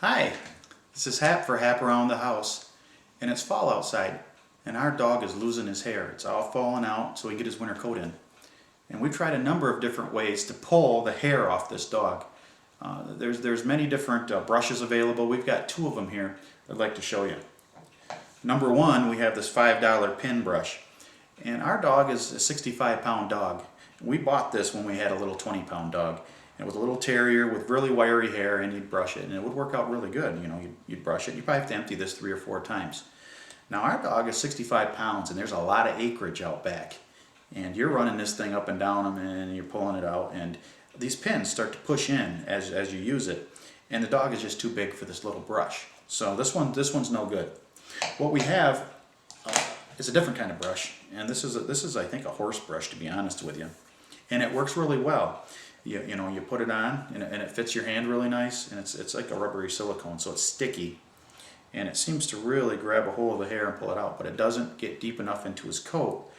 Hi, this is Hap for Hap Around the House, and it's fall outside, and our dog is losing his hair. It's all falling out so he can get his winter coat in. And we've tried a number of different ways to pull the hair off this dog. There's many different brushes available. We've got two of them here I'd like to show you. Number one, we have this $5 pin brush, and our dog is a 65-pound dog. We bought this when we had a little 20-pound dog. It was a little terrier with really wiry hair, and you'd brush it, and it would work out really good. You know, you'd brush it. You probably have to empty this 3 or 4 times. Now our dog is 65 pounds, and there's a lot of acreage out back, and you're running this thing up and down them, and you're pulling it out, and these pins start to push in as you use it, and the dog is just too big for this little brush. So this one's no good. What we have is a different kind of brush, and this is I think a horse brush, to be honest with you, and it works really well. You know, you put it on, and it fits your hand really nice, and it's like a rubbery silicone, so it's sticky, and it seems to really grab a hold of the hair and pull it out, but it doesn't get deep enough into his coat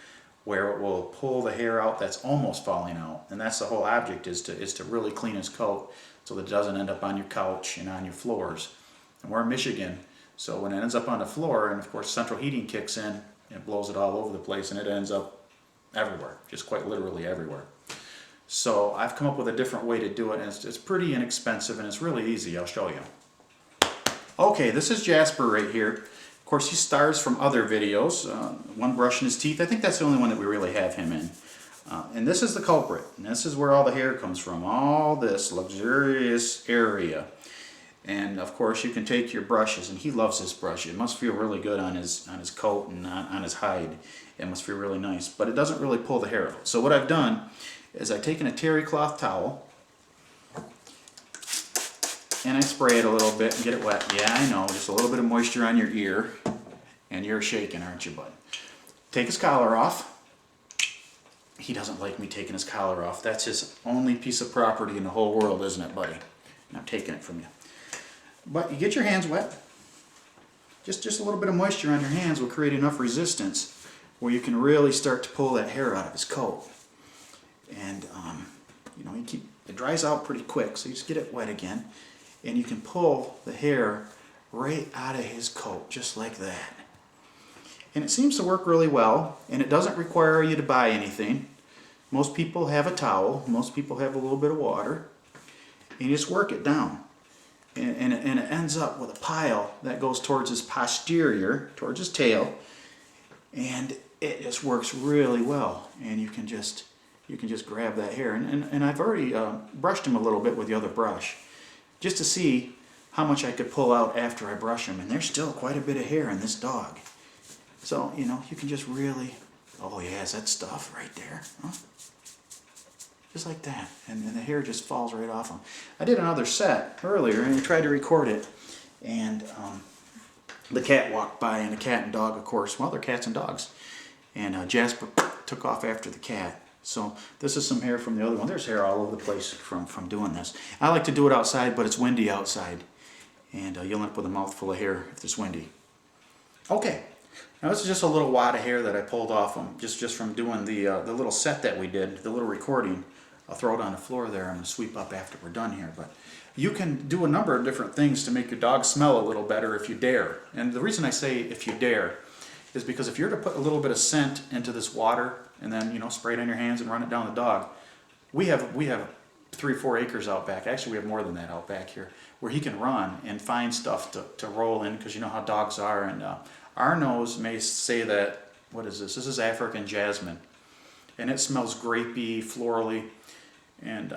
where it will pull the hair out that's almost falling out. And that's the whole object, is to really clean his coat so that it doesn't end up on your couch and on your floors. And we're in Michigan, so when it ends up on the floor, and of course central heating kicks in, it blows it all over the place, and it ends up everywhere, just quite literally everywhere. So I've come up with a different way to do it, and it's pretty inexpensive, and it's really easy. I'll show you. Okay, this is Jasper right here. Of course, he stars from other videos. One brushing his teeth. I think that's the only one that we really have him in. And this is the culprit. And this is where all the hair comes from. All this luxurious area. And of course, you can take your brushes, and he loves this brush. It must feel really good on his coat and on his hide. It must feel really nice, but it doesn't really pull the hair out. So what I've done is I've taken a terry cloth towel, and I spray it a little bit and get it wet. Yeah, I know, just a little bit of moisture on your ear, and you're shaking, aren't you, bud? Take his collar off. He doesn't like me taking his collar off. That's his only piece of property in the whole world, isn't it, buddy? And I'm taking it from you. But you get your hands wet. Just a little bit of moisture on your hands will create enough resistance where you can really start to pull that hair out of his coat. And you know, it dries out pretty quick, so you just get it wet again, and you can pull the hair right out of his coat, just like that. And it seems to work really well, and it doesn't require you to buy anything. Most people have a towel, most people have a little bit of water, and you just work it down. And it ends up with a pile that goes towards his posterior, towards his tail, and it just works really well. And you can just grab that hair, and I've already brushed him a little bit with the other brush, just to see how much I could pull out after I brush him. And there's still quite a bit of hair in this dog. So, you know, you can just really, oh yes, that stuff right there. Huh? Just like that. And the hair just falls right off him. I did another set earlier, and we tried to record it, and the cat walked by, and the cat and dog, of course, well, they're cats and dogs. And Jasper took off after the cat. So this is some hair from the other one. There's hair all over the place from doing this. I like to do it outside, but it's windy outside, and you'll end up with a mouthful of hair if it's windy. Okay, now this is just a little wad of hair that I pulled off him just from doing the little set that we did, the little recording. I'll throw it on the floor there. I'm going to sweep up after we're done here. But you can do a number of different things to make your dog smell a little better if you dare. And the reason I say if you dare is because if you're to put a little bit of scent into this water and then, you know, spray it on your hands and run it down the dog, we have 3 or 4 acres out back. Actually, we have more than that out back here, where he can run and find stuff to roll in, because you know how dogs are. And our nose may say that, what is this? This is African jasmine, and it smells grapey, florally. And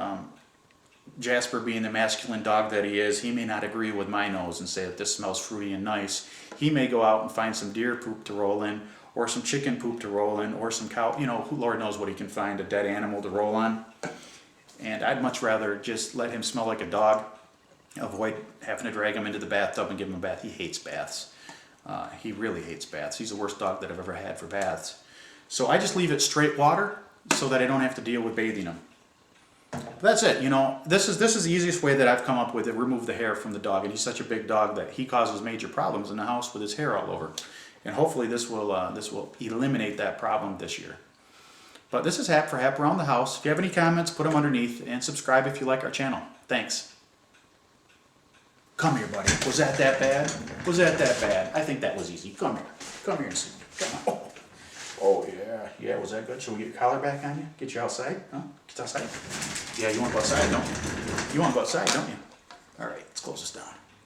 Jasper, being the masculine dog that he is, he may not agree with my nose and say that this smells fruity and nice. He may go out and find some deer poop to roll in, or some chicken poop to roll in, or some cow, you know, Lord knows what he can find, a dead animal to roll on. And I'd much rather just let him smell like a dog, avoid having to drag him into the bathtub and give him a bath. He hates baths. He really hates baths. He's the worst dog that I've ever had for baths. So I just leave it straight water so that I don't have to deal with bathing him. That's it. You know, this is the easiest way that I've come up with to remove the hair from the dog. And he's such a big dog that he causes major problems in the house with his hair all over. And hopefully this will eliminate that problem this year. But this is Hap for Hap Around the House. If you have any comments, put them underneath, and subscribe if you like our channel. Thanks. Come here, buddy. Was that bad? Was that bad? I think that was easy. Come here. Come here and see. Come on. Oh, yeah. Yeah, was that good? Shall we get your collar back on you? Get you outside? Huh? Get outside? Yeah, you want to go outside, don't you? You want to go outside, don't you? All right, let's close this down.